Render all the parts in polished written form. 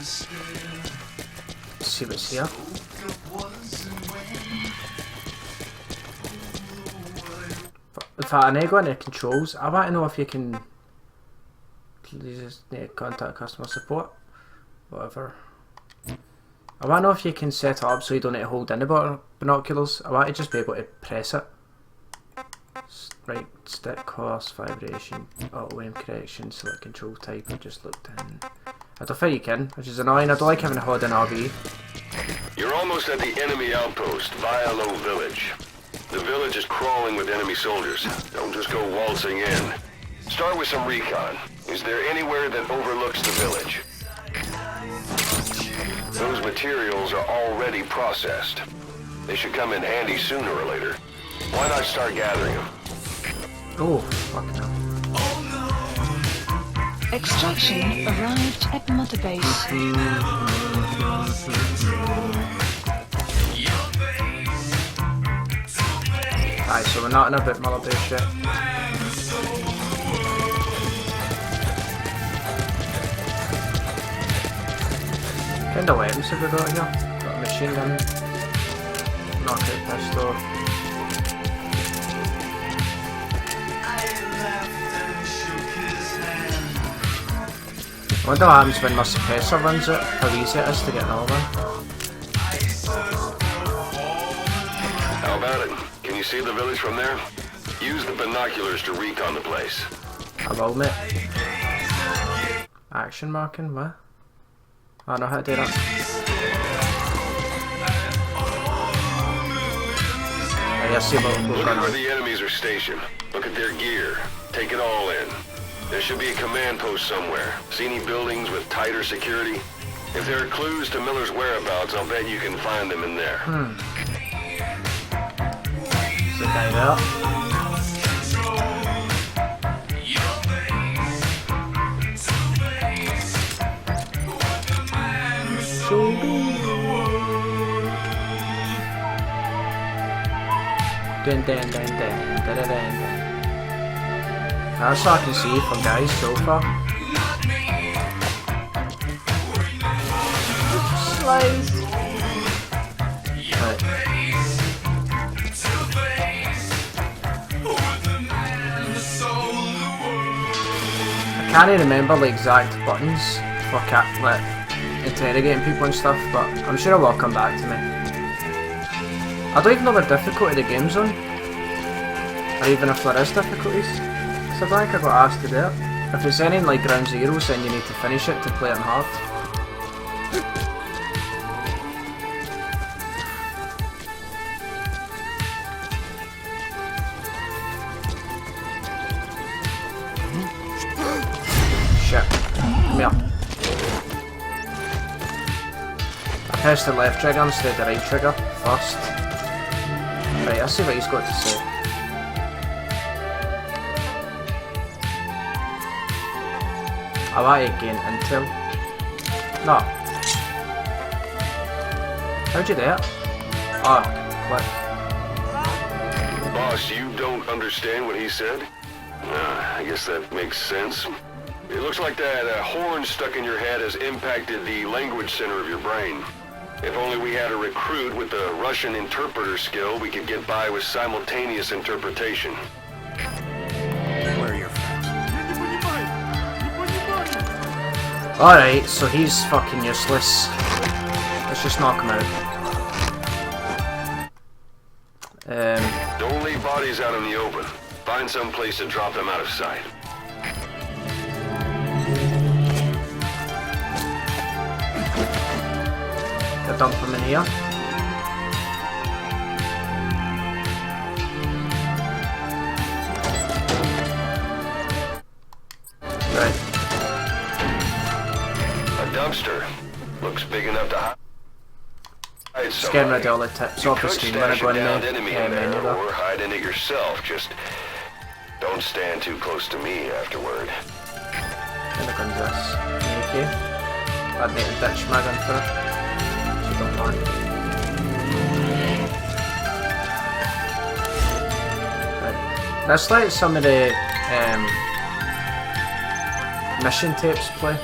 Let's see what's here. In fact, I need to go into controls. I want to know if you can. Please contact customer support. Whatever. I want to know if you can set it up so you don't need to hold in the binoculars. I want to just be able to press it. Right stick, course, vibration, auto aim correction, select control type. I just looked in. I don't think you can, which is annoying. I don't like having to hold in RB. You're almost at the enemy outpost, Vialo Village. The village is crawling with enemy soldiers. Don't just go waltzing in. Start with some recon. Is there anywhere that overlooks the village? Those materials are already processed. They should come in handy sooner or later. Why not start gathering them? Oh, fuck no. Extraction arrived at Mother Base. Aye, so we're not in a bit Mother Base yet. What kind of weapons have we got here? Got a machine gun, knockout pistol. I wonder what happens when my suppressor runs out, how easy it is to get another one. How about it? Can you see the village from there? Use the binoculars to recon the place. I will, mate. Action marking, what? I don't know how to do that. I see what we're Look going at where on. the enemies are stationed. Look at their gear. Take it all in. There should be a command post somewhere. See any buildings with tighter security? If there are clues to Miller's whereabouts, I'll bet you can find them in there. There's a guy there. Dun dun dun dun dun dun dun. That's all I can see from guys so far. Slice. Right. I can't remember the exact buttons for interrogating people and stuff, but I'm sure it will come back to me. I don't even know the difficulty the game's on, or even if there is difficulties. So I think I got asked to do it. If it's any like ground zeros, then you need to finish it to play it on hard. Shit. Come here. I pressed the left trigger instead of the right trigger first. Right, I'll see what he's got to say. I want to gain intel. No. How'd you do it? Oh, click. Boss, you don't understand what he said? I guess that makes sense. It looks like that horn stuck in your head has impacted the language center of your brain. If only we had a recruit with the Russian interpreter skill, we could get by with simultaneous interpretation. Where are your friends? Alright, so he's fucking useless. Let's just knock him out. Don't leave bodies out in the open. Find some place to drop them out of sight. I'll dump him in here. Right. A dumpster. Looks big enough to hide Just getting rid of all the tips off the could screen when I stash go a in downed the enemy in menu there, there. or hide in it yourself. Just don't stand too close to me afterward. And the gun's this. Okay. I'd need to ditch my gun for it. So don't mind. Right. Let's let some of the mission tapes play.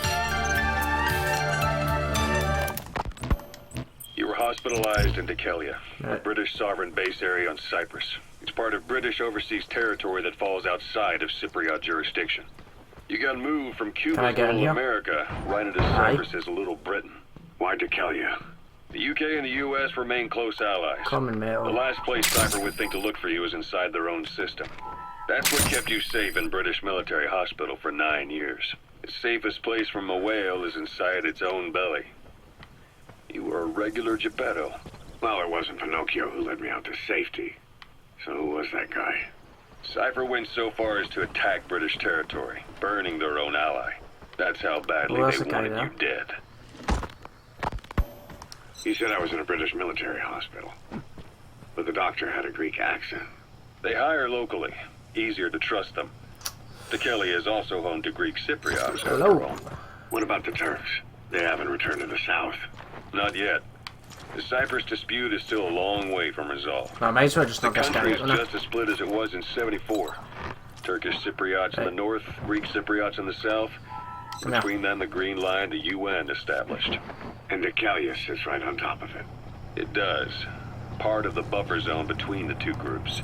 hospitalized in Dekelia, a Right. British sovereign base area on Cyprus. It's part of British overseas territory that falls outside of Cypriot jurisdiction. You got moved from Can I Cuba's get in Little here? America right into Cyprus's Little Britain. Why Dekelia? The UK and the US remain close allies. Common The metal. last place Cypher would think to look for you is inside their own system. That's what kept you safe in British military hospital for 9 years. The safest place from a whale is inside its own belly. You were a regular Geppetto. Well, it wasn't Pinocchio who led me out to safety. So who was that guy? Cypher went so far as to attack British territory, burning their own ally. That's how badly Well, that's they the guy wanted there. you dead. He said I was in a British military hospital. But the doctor had a Greek accent. They hire locally. Easier to trust them. Dekelia is also home to Greek Cypriots, after Hello. all. What about the Turks? They haven't returned to the south. Not yet. The Cyprus dispute is still a long way from resolve. I might as well just The knock this country guy is out, innit? just as split as it was in '74. Turkish Cypriots in the Right. north, Greek Cypriots in the south. Come here. Between them, the Green Line, the UN established. And Dekelia sits right on top of it. It does. Part of the buffer zone between the two groups.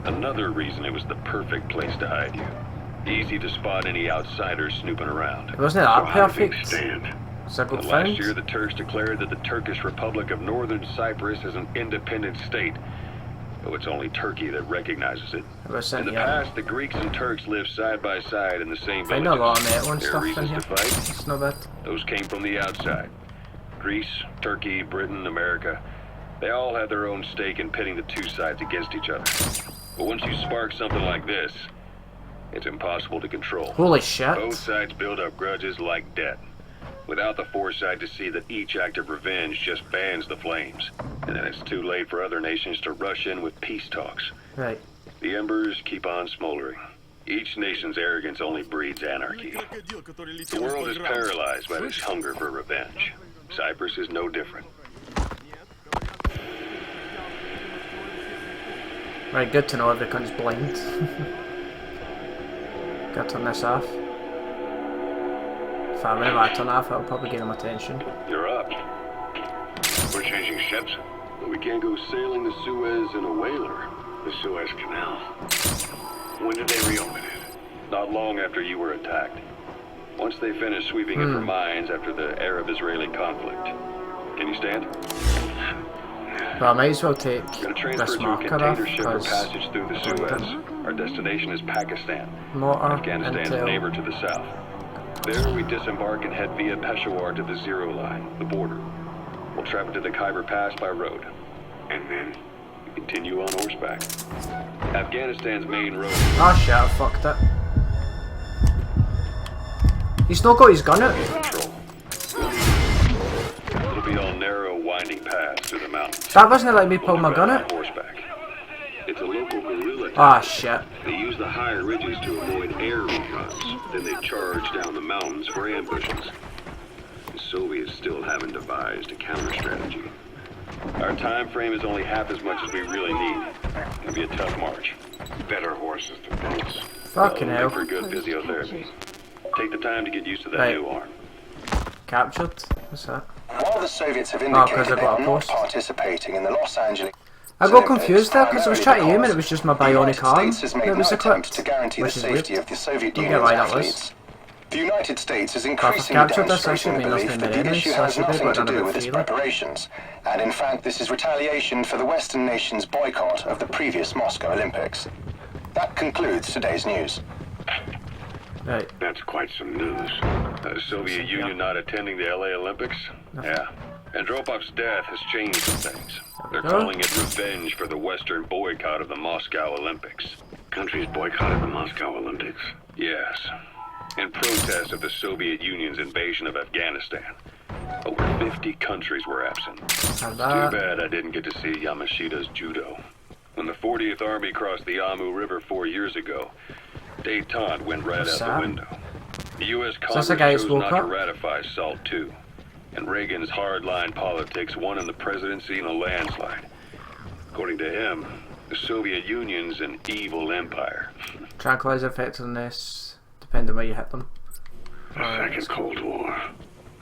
Another reason it was the perfect place to hide you. Easy to spot any outsiders snooping around. Wasn't it So that how do things perfect? stand? Is that good And last found? year, the Turks declared that the Turkish Republic of Northern Cyprus is an independent state, though it's only Turkey that recognizes it. I was In sent the here. past, the Greeks and Turks lived side by side in the same Find a lot of villages. metal and There are stuff in reasons here. to fight. It's not bad. Those came from the outside. Greece, Turkey, Britain, America, they all had their own stake in pitting the two sides against each other. But once you spark something like this, it's impossible to control. Holy shit. Both sides build up grudges like debt, without the foresight to see that each act of revenge just fans the flames. And then it's too late for other nations to rush in with peace talks. Right. The embers keep on smoldering. Each nation's arrogance only breeds anarchy. The world is paralyzed by this hunger for revenge. Cyprus is no different. Right, good to know everyone's blind. Gotta turn this off. If I remember I turn it off, I'll probably get him attention. You're up. We're changing ships. But we can't go sailing the Suez in a whaler. The Suez Canal. When did they reopen it? Not long after you were attacked. Once they finished sweeping it for mines after the Arab-Israeli conflict. Can you stand? Well, I might as well take Gonna transfer this to a marker off, container ship for because passage through the Suez. Our destination is Pakistan, motor Afghanistan's until... neighbor to the south. There we disembark and head via Peshawar to the Zero Line, the border. We'll travel to the Khyber Pass by road. And then? We continue on horseback. Afghanistan's main road. Oh shit, I fucked it. He's not got his gun out. Control. It'll be all narrow, winding paths through the mountains. That wasn't letting me pull my gun On out. horseback. It's a local guerrilla Ah shit. They use the higher ridges to avoid air recons. Then they charge down the mountains for ambushes. The Soviets still haven't devised a counter strategy. Our time frame is only half as much as we really need. It'll be a tough march. Better horses than boats. Fucking Well, hell. for good physiotherapy. Take the time to get used to that Right. new arm. Captured? What's that? While the Soviets have 'cause indicated I they got are a not post. participating in the Los Angeles I got confused there because I was trying to aim and it was just my the United bionic arm States has made that was no attempt equipped. to guarantee the Which is weird. safety of the Soviet Don't get Union's why that was. athletes. The United States is I've increasingly captured this, I should demonstrating the be belief nothing that but the enemies, issue so I has should be nothing able to to do with its feeling. preparations, and in fact this is retaliation for the Western nations' boycott of the previous Moscow Olympics. That concludes today's news. Right. That's quite some news. The Soviet Union not attending the LA Olympics? Yeah. Andropov's death has changed some things. They're go. calling it revenge for the Western boycott of the Moscow Olympics. Countries boycotted the Moscow Olympics. Yes. In protest of the Soviet Union's invasion of Afghanistan. Over 50 countries were absent. And Too that. bad I didn't get to see Yamashita's judo. When the 40th Army crossed the Amu River 4 years ago, détente went right What's out that? the window. The U.S. that's Congress the guy who chose spoke not to up? ratify SALT II, and Reagan's hardline politics won him the presidency in a landslide. According to him, the Soviet Union's an evil empire. Tranquilizer effectiveness, depending where you hit them. The Second Cold War.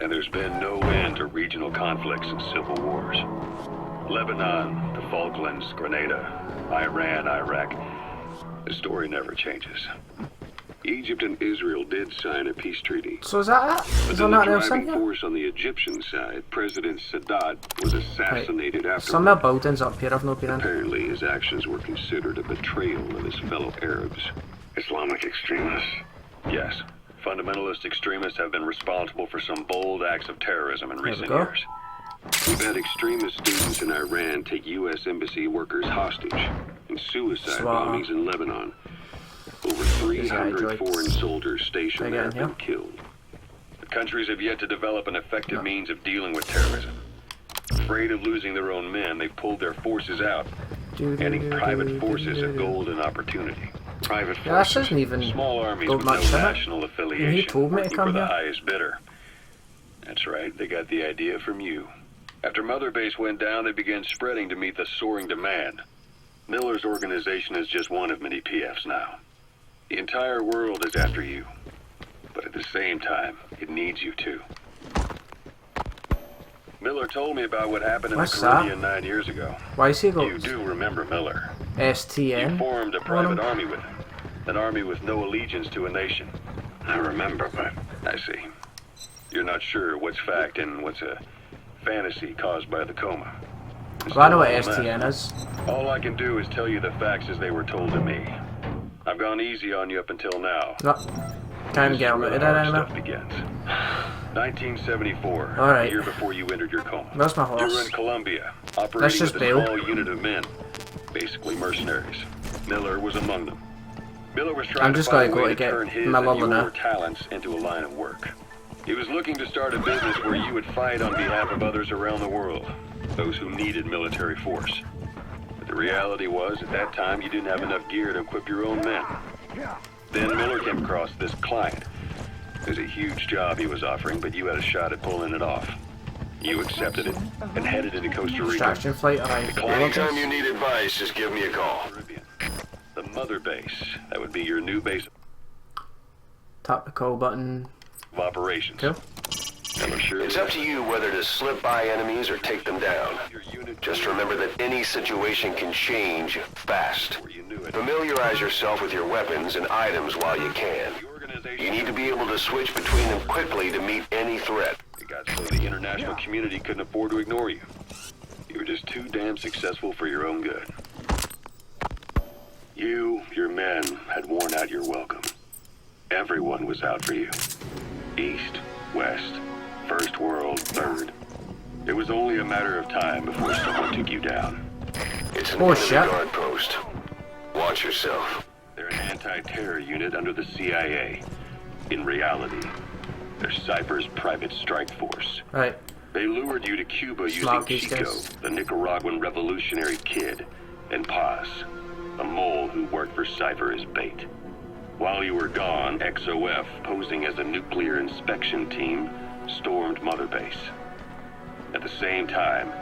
And there's been no end to regional conflicts and civil wars. Lebanon, the Falklands, Grenada, Iran, Iraq. The story never changes. Egypt and Israel did sign a peace treaty. So is that it? But Is then there the nothing else in driving here? force on the Egyptian side, President Sadat, was assassinated after. Some of the buildings up here I've not been in. Apparently, his actions were considered a betrayal of his fellow Arabs. Islamic extremists. Yes, fundamentalist extremists have been responsible for some bold acts of terrorism in recent go. years. We've had extremist students in Iran take U.S. embassy workers hostage, and suicide Swat. bombings in Lebanon. Over These are 300 droids. foreign soldiers stationed They there get have in been killed. The countries have yet to develop an effective means of dealing with terrorism. Afraid of losing their own men, they've pulled their forces out, adding private forces a golden opportunity. Private Yeah, that forces, doesn't even small armies go with no much in it. national affiliation, He told me to working come for the here. highest bidder. That's right, they got the idea from you. After Mother Base went down, they began spreading to meet the soaring demand. Miller's organization is just one of many PFs now. The entire world is after you, but at the same time, it needs you too. Miller told me about what happened in What's the Caribbean 9 years ago. Why is he You got do remember Miller. You STN? formed a on private him? army with him. An army with no allegiance to a nation. I remember, but I see. You're not sure what's fact and what's a fantasy caused by the coma. It's Well, I know what still all that. STN is. All I can do is tell you the facts as they were told to me. I've gone easy on you up until now. No, can't even get on This with is it where the hard anymore. stuff begins. 1974, All right. a year before you entered your coma. Where's my You were horse? in Colombia, That's operating just with a Bill. small unit of men, basically mercenaries. Miller was among them. Miller was I'm trying just to find gonna a go way to to get turn his Miller and your now. talents into a line of work. He was looking to start a business where you would fight on behalf of others around the world, those who needed military force. But the reality was, at that time, you didn't have enough gear to equip your own men. Then Miller came across this client. It was a huge job he was offering, but you had a shot at pulling it off. You accepted it and headed into Costa Rica. Extraction flight arrived. Anytime you need advice, just give me a call. Caribbean. The Mother Base. That would be your new base Tap the call button. of operations. Cool. Miller sure It's up to you whether to slip by enemies or take them down. your unit Just remember that any situation can change fast. where you knew it. Familiarize yourself with your weapons and items while you can. The organization You need to be able to switch between them quickly to meet any threat. it got so the international community couldn't afford to ignore you. You were just too damn successful for your own good. You, your men, had worn out your welcome. Everyone was out for you. East, West, First World, Third. It was only a matter of time before someone took you down. It's an Oh, enemy shit. guard post. Watch yourself. They're an anti-terror unit under the CIA. In reality, they're Cypher's private strike force. Right. They lured you to Cuba Smart using these Chico, guys. the Nicaraguan revolutionary kid, and Paz, a mole who worked for Cypher as bait. While you were gone, XOF, posing as a nuclear inspection team, stormed Mother Base. At the same time,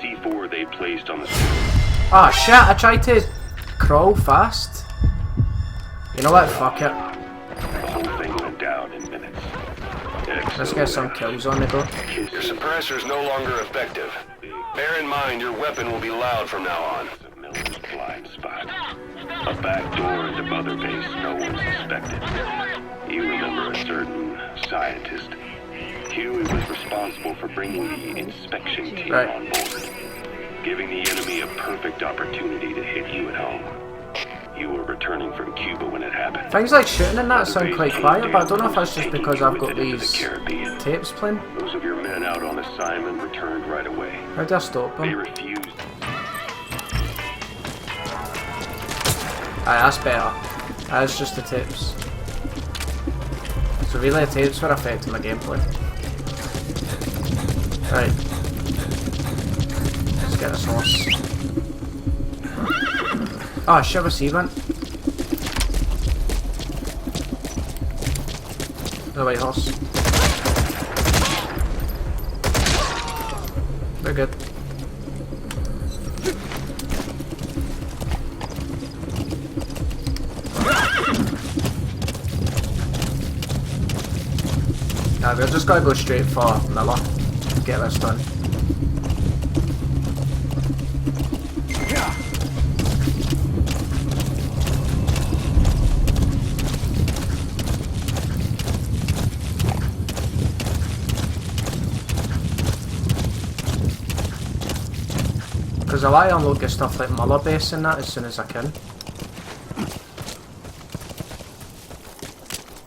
C4 they placed on the Ah, shit, I tried to crawl fast. You know what? Fuck it. the whole thing went down in minutes. Let's get some kills on the go. Your suppressor's no longer effective. Bear in mind your weapon will be loud from now on. Miller's blind spot. A back door into Mother Base no one suspected. You remember a certain scientist. Huey was responsible for bringing the inspection team Right. on board, giving the enemy a perfect opportunity to hit you at home. You were returning from Cuba when it happened. Things like shooting and that Mother sound Base quite came quiet, but I down don't know if that's just taking because you I've with got it into these the Caribbean. tapes playing. Those of your men out on assignment returned right away. How do I stop They them? refused. Aye, that's better. That's just the tips. So really the tapes were affecting my gameplay. Right. Let's get this horse. Oh shit, where's he went? The white horse. We're good. we're just gonna go straight for Miller. Get this done. Because I want to unlock stuff like Muller Base and that as soon as I can.